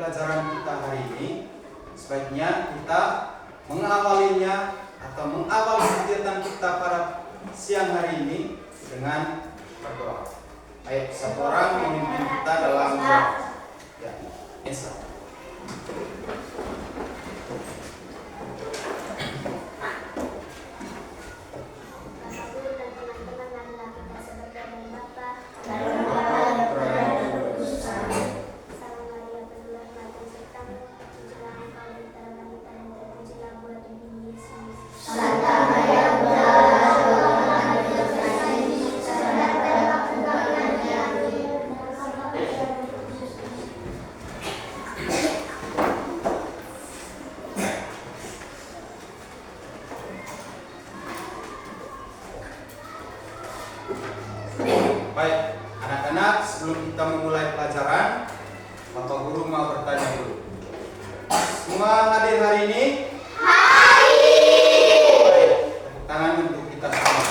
pelajaran kita hari ini, sebaiknya kita mengawalinya atau mengawali kegiatan kita pada siang hari ini dengan berdoa. Ayo, satu orang memimpin kita dalam doa. Ya, Esa. Baik, anak-anak, sebelum kita memulai pelajaran, Bapak Guru mau bertanya dulu. Semua hadir hari ini? Hadir. Baik, tepuk tangan untuk kita semua.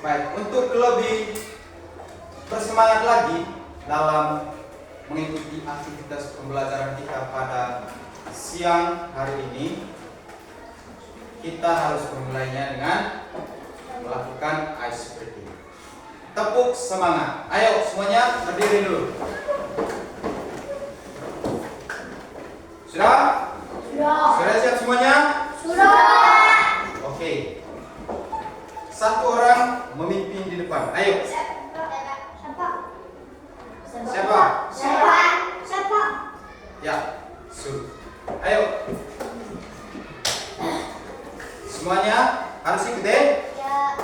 Baik, untuk lebih bersemangat lagi dalam mengikuti aktivitas pembelajaran kita pada siang hari ini, kita harus memulainya dengan melakukan ice breathing. Tepuk semangat. Ayo semuanya berdiri dulu. Sudah? Sudah. Sudah siap semuanya? Sudah. Oke. Satu orang memimpin di depan. Ayo. Siapa? Ya. Ayo. Semuanya harus ikuti?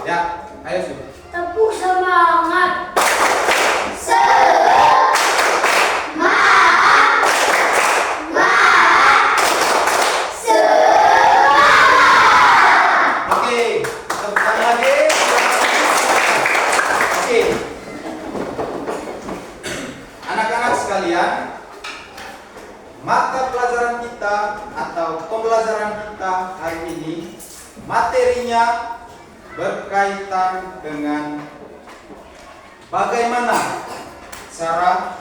Ya. Ayo Su. Tepuk semangat. Oke, tepuk tangan lagi. Oke. Anak-anak sekalian, mata pelajaran kita atau pembelajaran kita hari ini, materinya berkaitan dengan bagaimana cara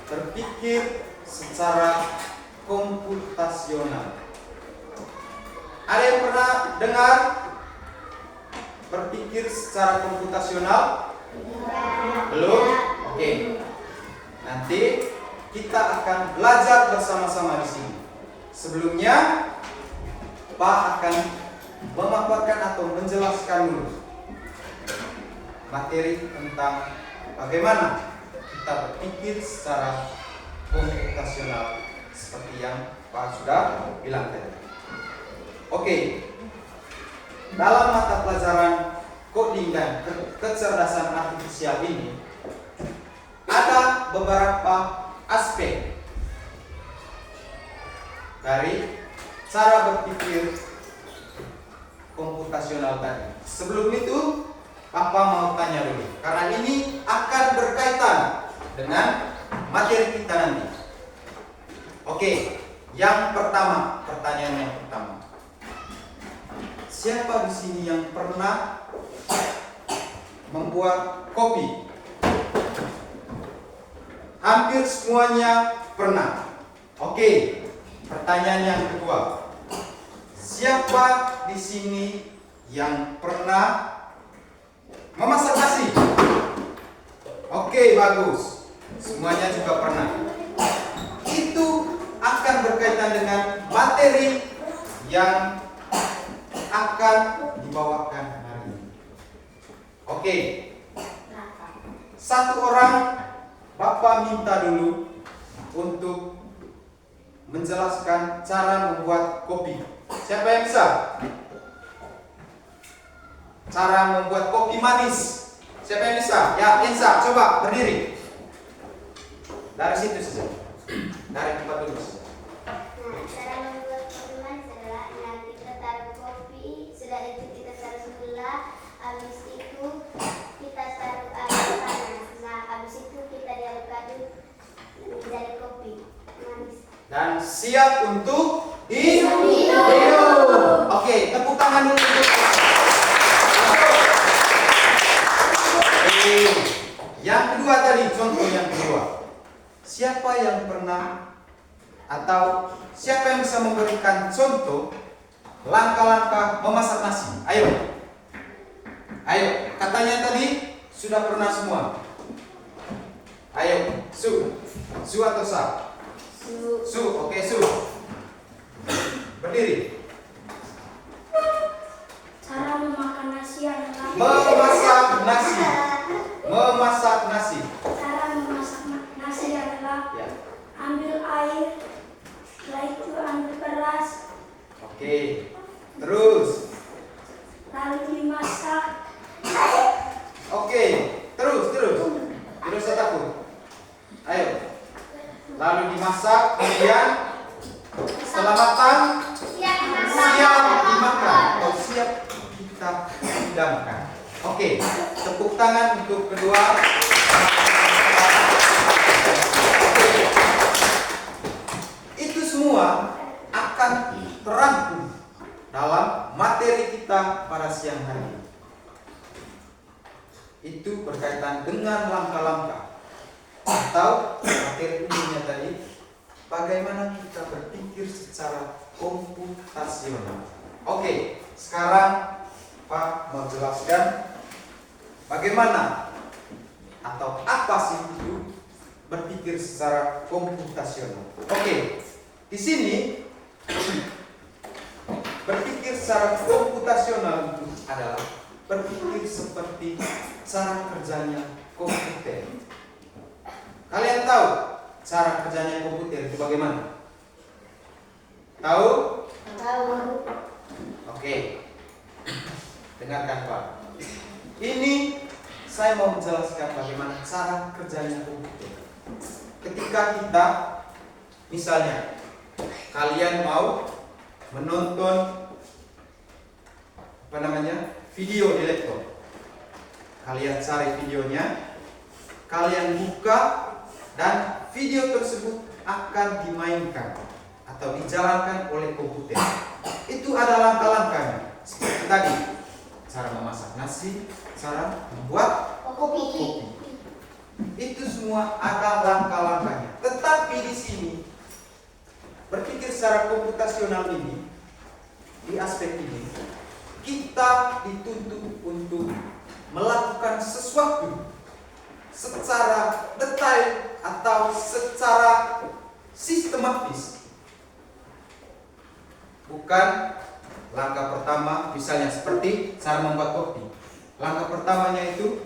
berpikir secara komputasional. Ada yang pernah dengar berpikir secara komputasional? Belum? Oke. Nanti kita akan belajar bersama-sama di sini. Sebelumnya, Pak akan memaparkan atau menjelaskan dulu materi tentang bagaimana kita berpikir secara komputasional seperti yang Pak sudah bilang tadi. Oke, dalam mata pelajaran coding dan kecerdasan artifisial ini ada beberapa aspek dari cara berpikir komputasional tadi. Sebelum itu, Papa mau tanya dulu, karena ini akan berkaitan dengan materi kita nanti. Oke, yang pertama, pertanyaan yang pertama. Siapa di sini yang pernah membuat kopi? Hampir semuanya pernah. Oke, pertanyaan yang kedua. Siapa di sini yang pernah memasak nasi? Oke, bagus. Semuanya juga pernah. Itu akan berkaitan dengan materi yang akan dibawakan hari ini. Oke. Satu orang Bapak minta dulu untuk menjelaskan cara membuat kopi. Siapa yang bisa? Cara membuat kopi manis. Siapa yang bisa? Ya, Insa, coba berdiri. Dari situ saja. Dari tempat dulu saja. Nah, cara membuat kopi manis adalah kita taruh kopi, sudah itu kita taruh gula, habis itu kita taruh air panas. Nah, habis itu kita diaduk-aduk menjadi kopi manis. Dan siap untuk diminum. Oke, tepuk tangan dulu untuk. Oke. Yang kedua tadi, contoh yang kedua. Siapa yang pernah atau siapa yang bisa memberikan contoh langkah-langkah memasak nasi? Ayo. Ayo, katanya tadi sudah pernah semua. Ayo, Su atau Sa? Su, oke Su. Berdiri. Cara memakan nasi adalah Memasak nasi. Memasak nasi. cara memasak nasi adalah Ya. ambil air, setelah itu ambil beras, Oke. Terus. lalu dimasak. Oke. Terus. Tidak usah takut. Ayo. Lalu dimasak, kemudian setelah matang siap dimakan atau siap kita hidangkan. Oke, tepuk tangan untuk kedua. Itu semua akan terangkum dalam materi kita pada siang hari ini. Itu berkaitan dengan langkah-langkah atau materi umumnya tadi, bagaimana kita berpikir secara komputasional. Oke, sekarang Pak mau jelaskan bagaimana atau apa sih itu berpikir secara komputasional. Oke, di sini berpikir secara komputasional itu adalah berpikir seperti cara kerjanya komputer. Kalian tahu cara kerjanya komputer itu bagaimana? Tahu? Tahu. Oke. Dengarkan Pak. Ini saya mau menjelaskan bagaimana cara kerjanya komputer. Ketika kita, misalnya, kalian mau menonton video di laptop. Kalian cari videonya, kalian buka, dan video tersebut akan dimainkan atau dijalankan oleh komputer. Itu ada langkah-langkahnya. Seperti tadi, cara memasak nasi, cara membuat kopi. Itu semua ada langkah-langkahnya. Tetapi di sini berpikir secara komputasional ini, di aspek ini, kita dituntut untuk melakukan sesuatu secara detail atau secara sistematis. Bukan langkah pertama, misalnya seperti cara membuat kopi. Langkah pertamanya itu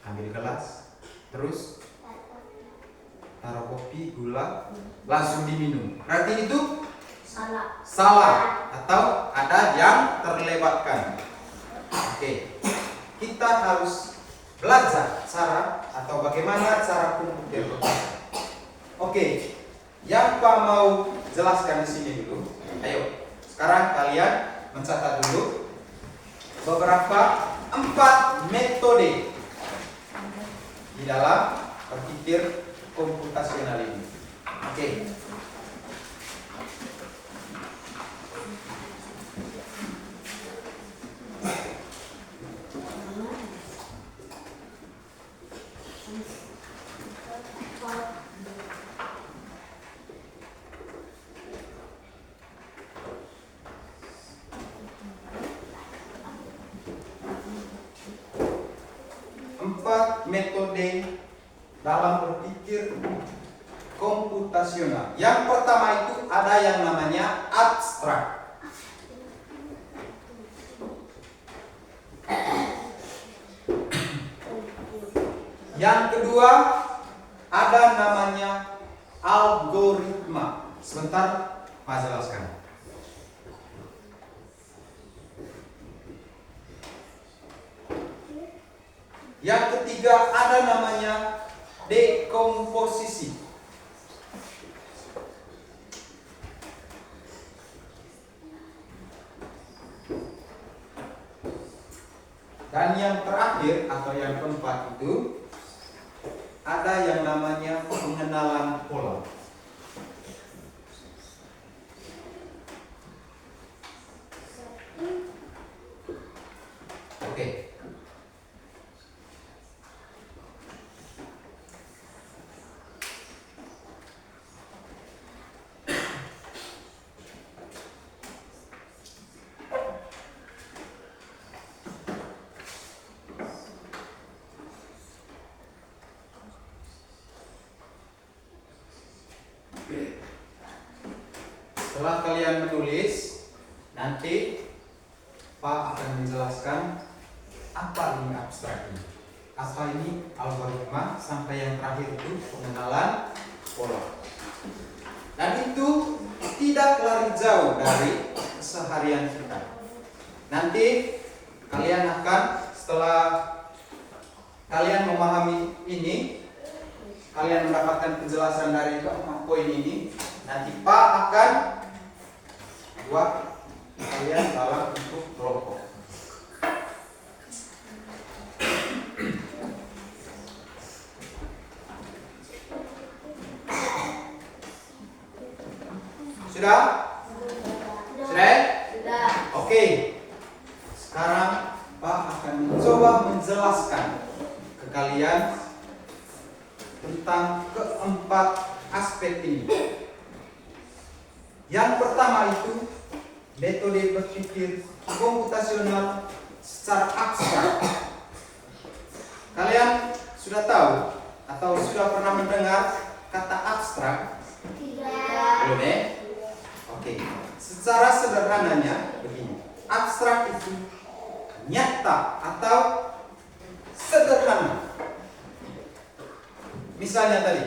ambil gelas, terus taruh kopi, gula, langsung diminum. Berarti itu salah atau ada yang terlewatkan. Oke, kita harus belajar cara atau bagaimana cara komputer bekerja. Oke, yang Pak mau jelaskan di sini dulu. Ayo, sekarang kalian mencatat dulu beberapa 4 metode di dalam berpikir komputasional ini. Oke. Metode dalam berpikir komputasional. Yang pertama itu ada yang namanya abstrak. Yang kedua ada namanya algoritma. Sebentar, Pak jelaskan. Yang ketiga ada namanya dekomposisi. Dan yang terakhir atau yang keempat itu ada yang namanya pengenalan pola. Oke. Setelah kalian menulis, nanti Pak akan menjelaskan apa ini abstrak ini, apa ini algoritma, sampai yang terakhir itu pengenalan pola. Dan itu tidak lari jauh dari keseharian kita. Nanti kalian akan, setelah kalian memahami ini, kalian mendapatkan penjelasan dari keempat poin ini, nanti Pak akan buat kalian dalam bentuk kelompok. Sudah? Sudah? Sudah. Oke. Sekarang Pak akan mencoba menjelaskan ke kalian tentang keempat aspek ini. Yang pertama itu metode berpikir komputasional secara abstrak. Kalian sudah tahu atau sudah pernah mendengar kata abstrak? Tidak. Belum ya? Oke. Secara sederhananya begini. Abstrak itu nyata atau sederhana. Misalnya tadi,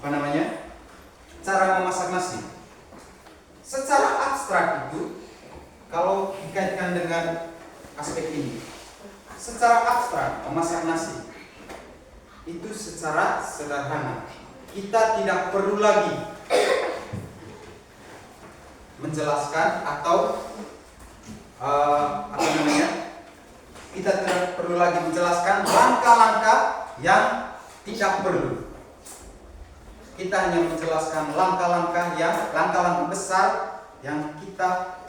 apa namanya? Cara memasak nasi. Secara abstrak itu, kalau dikaitkan dengan aspek ini, secara abstrak memasak nasi itu secara sederhana. Kita tidak perlu lagi menjelaskan atau apa namanya? Kita tidak perlu lagi menjelaskan langkah-langkah yang tidak perlu. Kita hanya menjelaskan langkah-langkah besar yang kita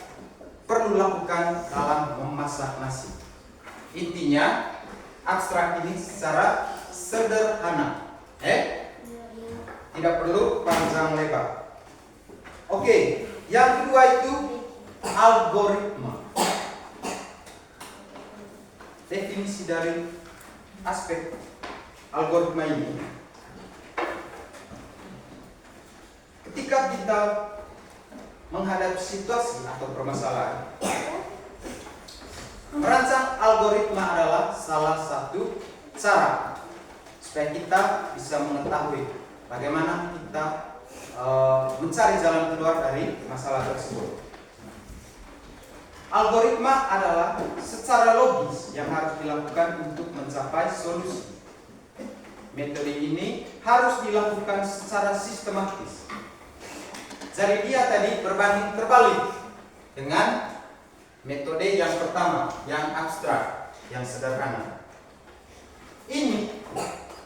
perlu lakukan dalam memasak nasi. Intinya, abstrak ini secara sederhana. Tidak perlu panjang lebar. Oke, yang kedua itu algoritma. Definisi dari aspek algoritma ini. Ketika kita menghadapi situasi atau permasalahan, merancang algoritma adalah salah satu cara supaya kita bisa mengetahui bagaimana kita mencari jalan keluar dari masalah tersebut. Algoritma adalah secara logis yang harus dilakukan untuk mencapai solusi. Metode ini harus dilakukan secara sistematis. Jadi dia tadi berbanding terbalik dengan metode yang pertama, yang abstrak, yang sederhana. Ini,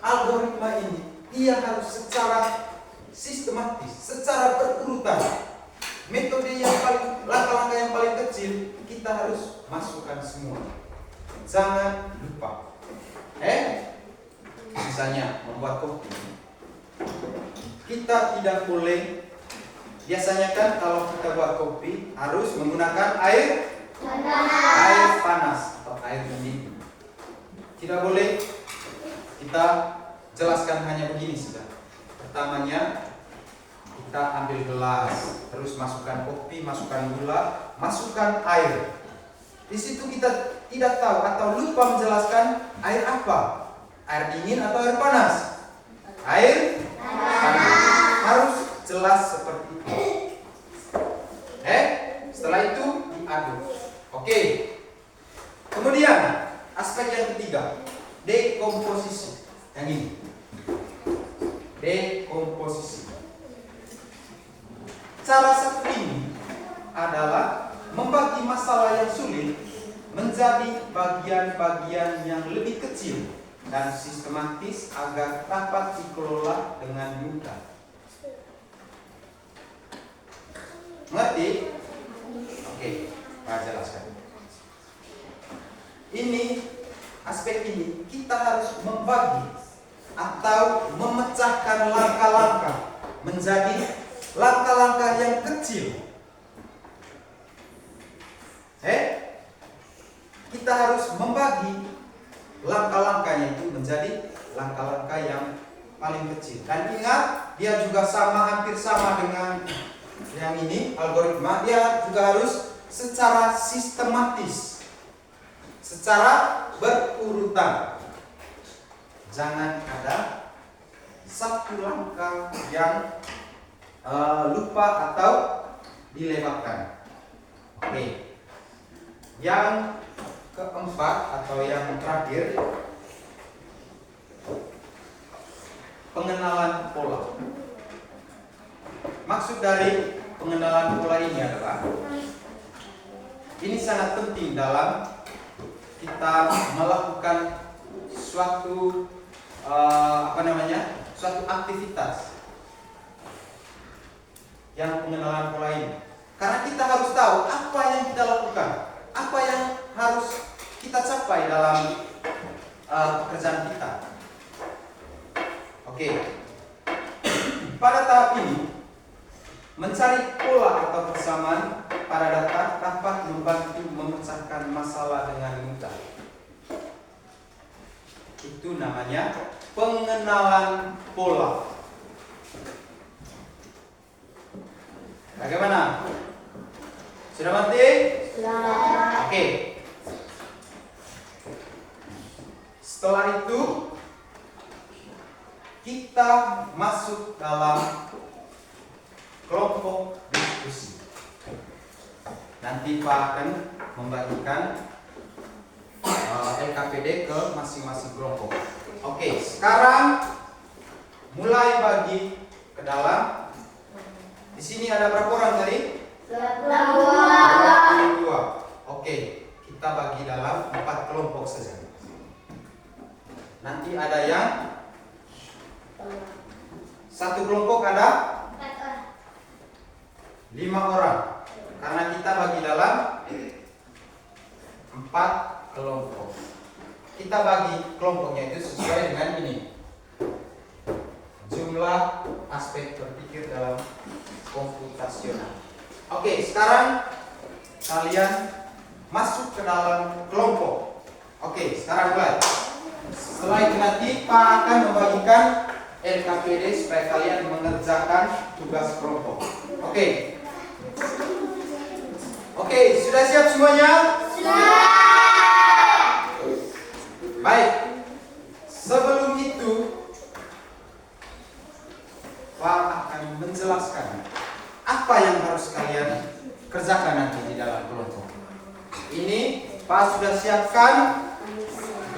algoritma ini, dia harus secara sistematis, secara berurutan. Metode yang paling, langkah-langkah yang paling kecil, kita harus masukkan semua. Jangan lupa. Misalnya membuat kopi. Kita tidak boleh, biasanya kan kalau kita buat kopi harus menggunakan air panas atau air mendidih. Tidak boleh kita jelaskan hanya begini sudah. Pertamanya kita ambil gelas, terus masukkan kopi, masukkan gula, masukkan air. Di situ kita tidak tahu atau lupa menjelaskan air apa, air dingin atau air panas. Air panas. Harus jelas seperti itu. Setelah itu diaduk. Oke. Kemudian aspek yang ketiga, dekomposisi. Yang ini. Dekomposisi. Cara satu ini adalah membagi masalah yang sulit menjadi bagian-bagian yang lebih kecil dan sistematis agar dapat dikelola dengan mudah. Mengerti? Oke, saya jelaskan. Ini, aspek ini kita harus membagi atau memecahkan langkah-langkah menjadi langkah-langkah yang kecil. Kita harus membagi langkah-langkahnya itu menjadi langkah-langkah yang paling kecil. Dan ingat, dia juga hampir sama dengan yang ini, algoritma. Dia juga harus secara sistematis, secara berurutan. Jangan ada satu langkah yang lupa atau dilewatkan. Oke. Yang keempat atau yang terakhir, pengenalan pola. Maksud dari pengenalan pola ini adalah ini sangat penting dalam kita melakukan suatu suatu aktivitas yang pengenalan pola ini. Karena kita harus tahu apa yang kita lakukan, apa yang harus kita capai dalam pekerjaan kita. Oke. Pada tahap ini, mencari pola atau persamaan pada data dapat membantu memecahkan masalah dengan mudah. Itu namanya pengenalan pola. Bagaimana? Sudah mati? Sudah. Oke. Setelah itu kita masuk dalam kelompok diskusi. Nanti Pak akan membagikan LKPD ke masing-masing kelompok. Oke, sekarang mulai bagi ke dalam. Di sini ada berapa orang tadi? 22. Oke, kita bagi dalam 4 kelompok saja. Nanti ada yang satu kelompok ada 5 orang. Karena kita bagi dalam 4 kelompok. Kita bagi kelompoknya itu sesuai dengan ini. Jumlah aspek berpikir dalam komputasional. Oke, sekarang kalian masuk ke dalam kelompok. Oke, sekarang mulai. Setelah itu nanti Pak akan membagikan LKPD supaya kalian mengerjakan tugas kelompok. Oke. Oke, sudah siap semuanya? Sudah. Baik. Sebelum itu Pak akan menjelaskan apa yang harus kalian kerjakan nanti di dalam kelompok. Ini Pak sudah siapkan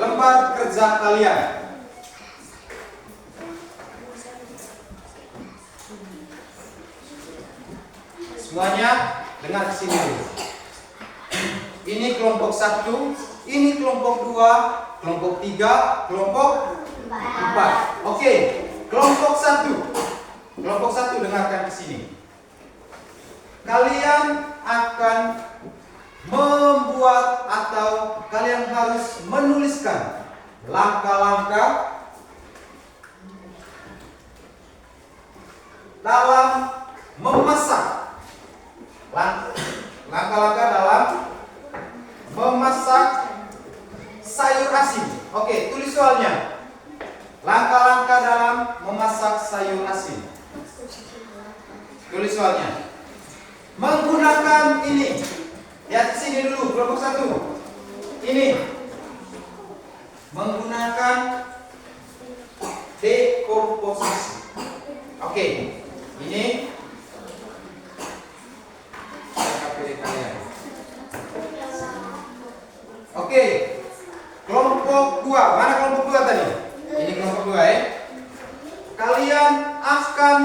lembar kerja kalian. Semuanya dengar ke sini dulu. Ini kelompok 1, ini kelompok 2, kelompok 3, kelompok 4. Oke, kelompok 1. Kelompok 1 dengarkan ke sini. Kalian akan membuat atau kalian harus menuliskan langkah-langkah dalam memasak. Langkah-langkah dalam memasak sayur asin. Oke, tulis soalnya. Langkah-langkah dalam memasak sayur asin. Tulis soalnya. Menggunakan ini. Lihat sini dulu, kelompok 1. Ini. Menggunakan dekomposisi. Oke. Ini Oke, kelompok 2. Mana kelompok 2 tadi? Ini kelompok 2 ya. Kalian akan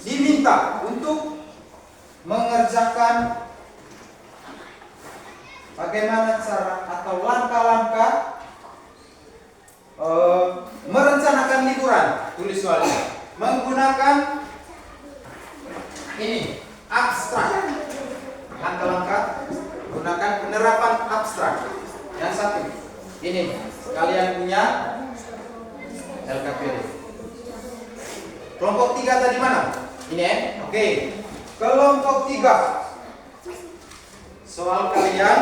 diminta untuk mengerjakan bagaimana cara atau langkah-langkah merencanakan liburan. Tulis soalnya. Menggunakan ini abstrak. Langkah-langkah gunakan penerapan abstrak. Yang satu, ini kalian punya LKPD. Kelompok 3 tadi mana? Ini ya? Oke. Kelompok 3. Soal kalian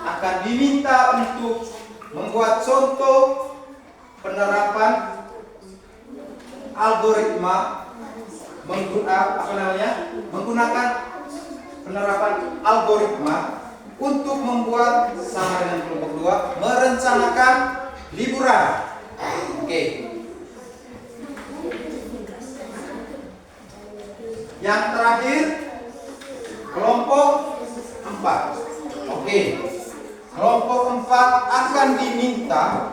akan diminta untuk membuat contoh penerapan algoritma menggunakan penerapan algoritma untuk membuat sama dengan kelompok 2 merencanakan liburan. Oke. Yang terakhir kelompok 4. Oke. Kelompok 4 akan diminta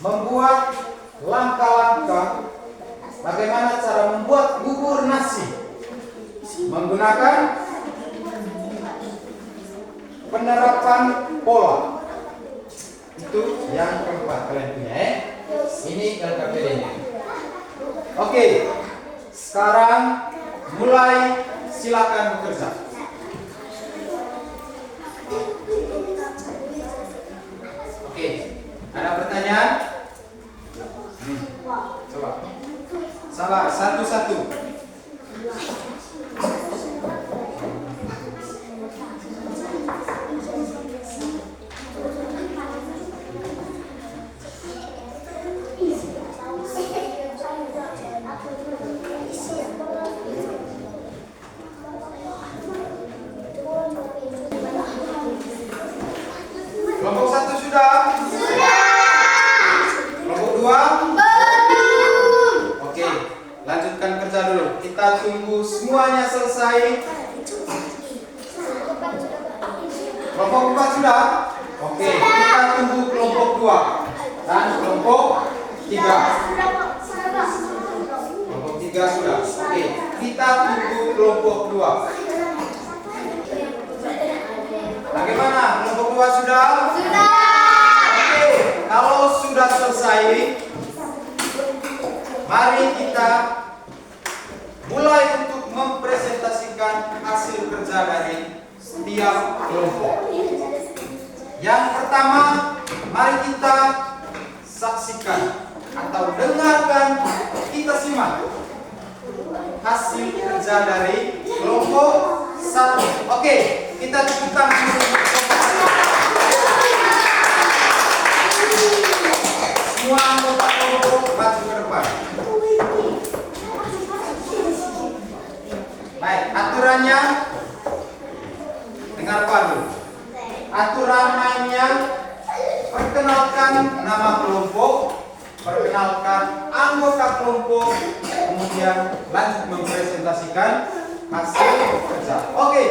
membuat langkah-langkah bagaimana cara membuat bubur nasi menggunakan penerapan pola. Itu yang keempat kalian punya ya. Ini LKPD-nya. Oke. Sekarang mulai, silakan bekerja. Oke. Ada pertanyaan? Coba. Sabar, satu-satu. Kelompok 1 sudah? Kelompok 2? Belum. Oke, lanjutkan kerja dulu. Kita tunggu semuanya selesai. Kelompok 4 sudah? Oke, kita tunggu kelompok 2 dan kelompok 3. Kelompok 3 sudah. Oke, kita tunggu kelompok 2. Bagaimana? Kelompok 2 sudah? Sudah. Oke, kalau sudah selesai, mari kita mulai untuk mempresentasikan hasil kerja dari setiap kelompok. Yang pertama, mari kita saksikan atau dengarkan, kita simak hasil kerja dari kelompok 1. Oke, kita tepuk tangan dulu untuk kelompok 1. Semua anggota kelompok maju ke depan. Baik, aturannya dengarkan dulu. Aturan mainnya, perkenalkan nama kelompok, perkenalkan anggota kelompok, kemudian lanjut mempresentasikan hasil kerja. Oke,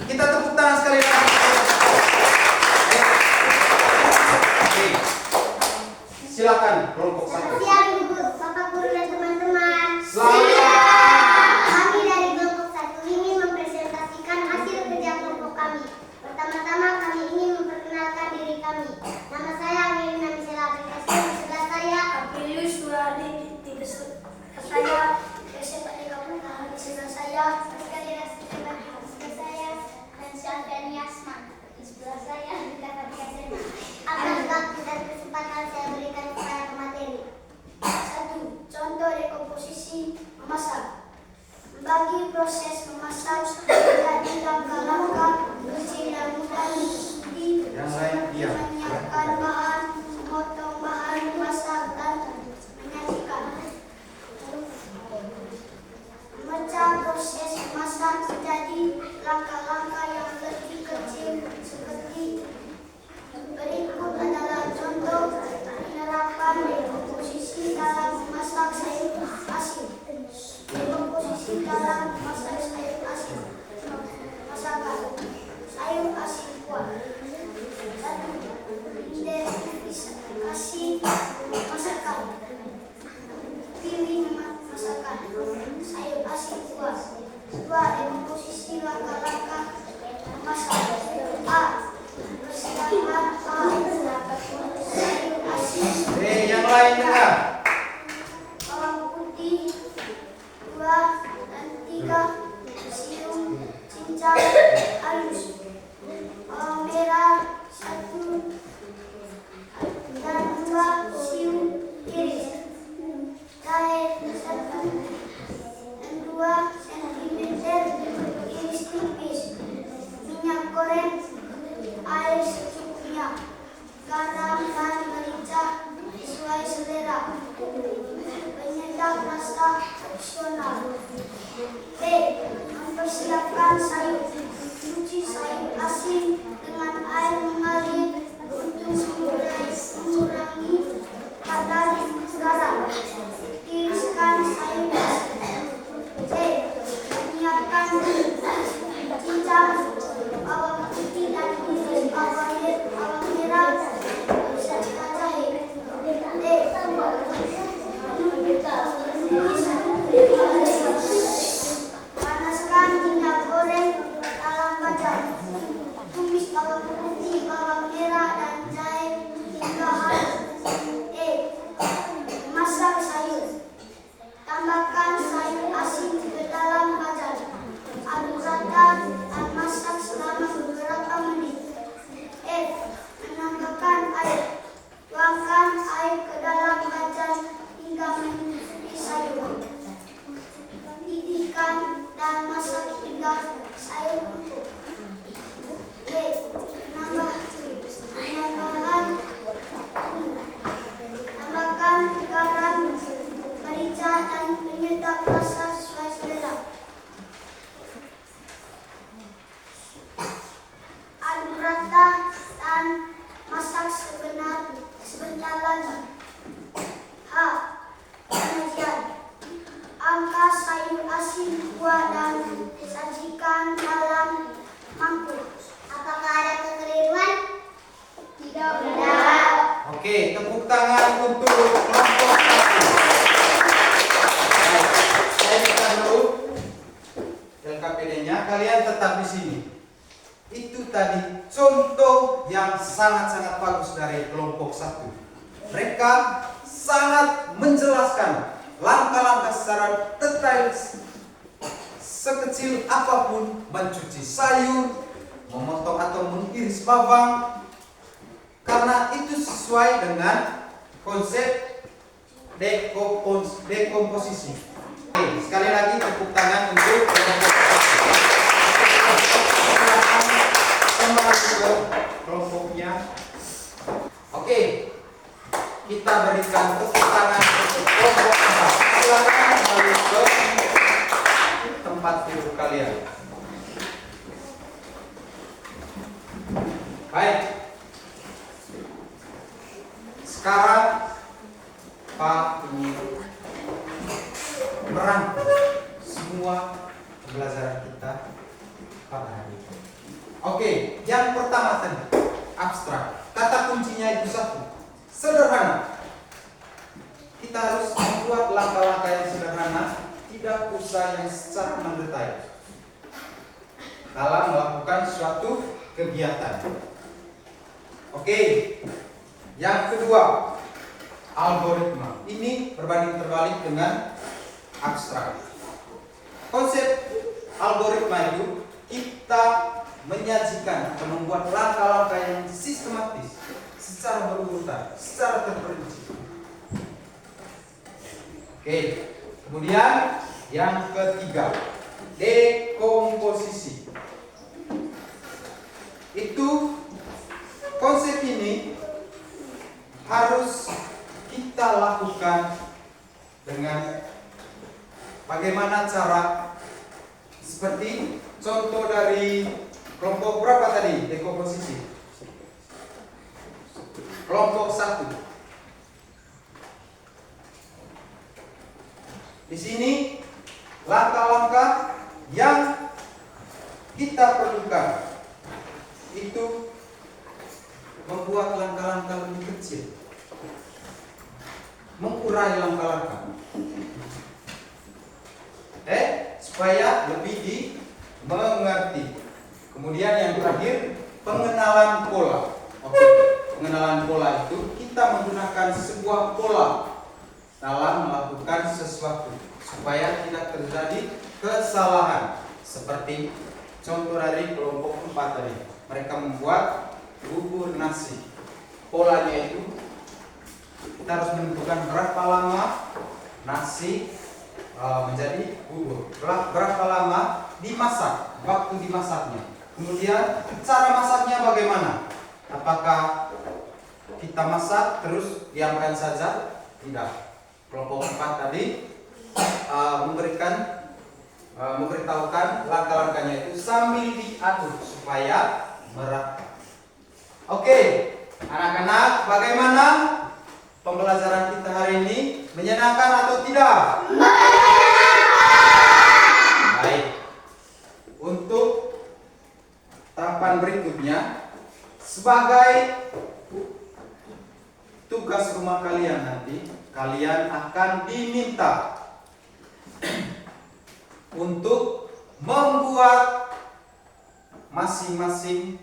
kita tepuk tangan sekali lagi. Oke, silakan kelompok 1. Siap Ibu, Bapak Guru dan teman-teman. Kami dari kelompok 1 ingin mempresentasikan hasil kerja kelompok kami. Pertama-tama kami ingin memperkenalkan diri kami. Nama saya Amelina Misela Aplikasi. Sebelah saya Aprilius Suradi. Di sebelah saya Yosef Adikamu. Di sebelah saya sekali sebelah saya dan Syafrian Yasman. Di sebelah saya Dika Fatia. Atas waktu dan kesempatan saya berikan kepada pemateri. 1. Contoh dekomposisi memasak. Membagi proses memasak menjadi langkah-langkah kecil dan mudah diikuti. Yang lain diam. Menyiapkan bahan, memotong bahan memasak dan menyajikan. Memecah proses memasak menjadi langkah-langkah yang lebih kecil seperti berikut adalah contoh penerapan dekomposisi dalam memasak sayur asin. Dekomposisi dalam memasak sayur asin. Masakan sayur asin kuah. 1. Identifikasi masakan. Pilih masakan sayur asin kuah. 2. Dekomposisi langkah-langkah memasak. A. Persiapan sayur asin. Yang lain dengar. Bawang putih 2 dan 3. Siung cincang halus. Bawang merah 1 dan 2. Siung iris. Jahe 1 dan 2 cm iris tipis. goreng air secukupnya, garam dan merica sesuai selera, penyedap rasa opsional. B. Mempersiapkan sayur. Cuci sayur asin dengan air mengalir untuk mengurangi kadar garam. Tiriskan sayur asin. C. Menyiapkan cincang bawang putih dan iris bawang merah serta jahe. D. Panaskan minyak goreng dalam wajan. Tumis bawang putih, bawang merah dan jahe hingga halus. E. Masak sayur. Tambahkan sayur asin ke dalam wajan. Aduk rata dan masak selama beberapa menit. F. Menambahkan air. Tuangkan air ke dalam wajan hingga menyusui sayur. Didihkan dan masak hingga sayur empuk. G. Tambahkan garam, merica dan penyedap rasa sesuai selera. Aduk rata dan masak sebentar lagi. H. Penyajian. Angkat sayur asin, kuah dan sajikan dalam mangkuk. Apakah ada kekeliruan? Tidak. Oke, tepuk tangan untuk kelompok 1. Baik, saya minta dulu LKPD-nya. Kalian tetap di sini. Itu tadi contoh yang sangat-sangat bagus dari kelompok 1. Mereka sangat menjelaskan langkah-langkah secara detail, sekecil apapun mencuci sayur, memotong atau mengiris bawang, karena itu sesuai dengan konsep dekomposisi. Oke, sekali lagi tepuk tangan untuk kelompok 1. Kembali ke kelompoknya. Oke, kita berikan tepuk tangan untuk kelompok 4. Silakan kembali ke tempat duduk kalian. Baik. Sekarang Pak ingin merangkum semua pembelajaran kita pada hari ini. Oke, yang pertama tadi abstrak. Kata kuncinya itu satu, sederhana. Kita harus membuat langkah-langkah yang sederhana, tidak usah yang secara mendetail dalam melakukan suatu kegiatan. Oke, yang kedua, algoritma. Ini berbanding terbalik dengan abstrak. Konsep algoritma itu kita menyajikan atau membuat langkah-langkah yang sistematis, secara berurutan, secara terperinci. Oke, kemudian yang ketiga, dekomposisi. Itu konsep ini harus kita lakukan dengan bagaimana cara, seperti contoh dari kelompok berapa tadi dekomposisi? Kelompok 1. Di sini langkah-langkah yang kita perlukan itu membuat langkah-langkah lebih kecil, mengurai langkah-langkah, supaya lebih dimengerti. Kemudian yang terakhir, pengenalan pola. Oke, pengenalan pola itu kita menggunakan sebuah pola dalam melakukan sesuatu supaya tidak terjadi kesalahan. Seperti contoh dari kelompok 4 tadi, mereka membuat bubur nasi. Polanya itu kita harus menentukan berapa lama nasi menjadi bubur, berapa lama dimasak, waktu dimasaknya. Kemudian cara masaknya bagaimana? Apakah kita masak terus diamkan saja? Tidak. Kelompok 4 tadi memberitahukan langkah-langkahnya itu sambil diatur supaya merata. Oke, anak-anak, bagaimana pembelajaran kita hari ini? Menyenangkan atau tidak? Baik. Untuk tahapan berikutnya, sebagai tugas rumah kalian nanti, kalian akan diminta untuk membuat masing-masing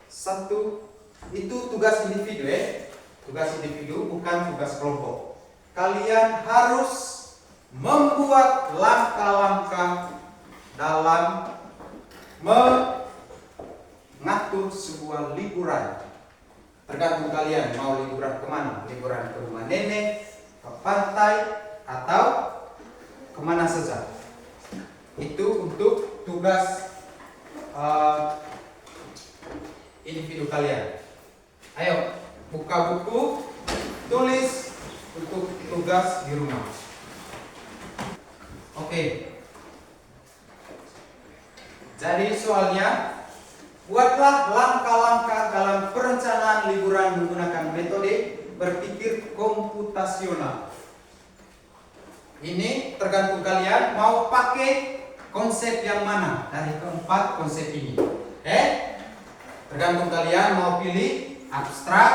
satu, itu tugas individu ya. Tugas individu bukan tugas kelompok. Kalian harus membuat langkah-langkah dalam mengatur sebuah liburan. Tergantung kalian mau liburan kemana. Liburan ke rumah nenek, ke pantai, atau kemana saja. Itu untuk tugas individu kalian. Ayo, buka buku, tulis untuk tugas di rumah. Oke. Jadi soalnya, buatlah langkah-langkah dalam perencanaan liburan menggunakan metode berpikir komputasional. Ini tergantung kalian mau pakai konsep yang mana dari keempat konsep ini. Tergantung kalian mau pilih abstrak,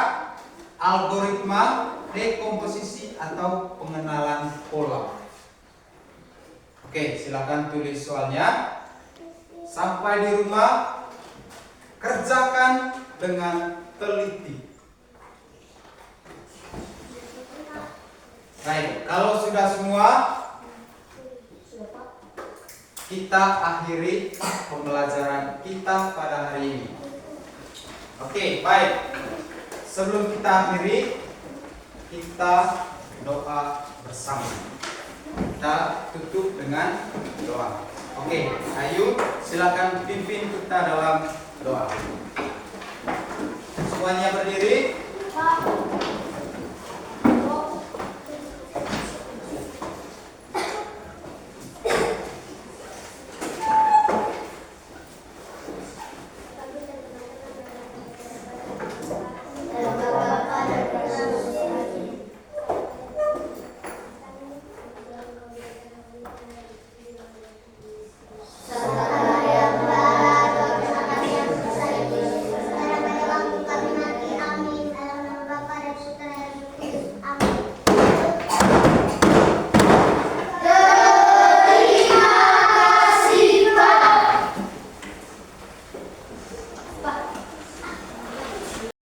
algoritma, dekomposisi, atau pengenalan pola. Oke, silakan tulis soalnya. Sampai di rumah, kerjakan dengan teliti. Baik, kalau sudah semua, kita akhiri pembelajaran kita pada hari ini. Oke, baik. Sebelum kita akhiri, kita doa bersama. Kita tutup dengan doa. Oke, ayo silakan pimpin kita dalam doa. Semuanya berdiri.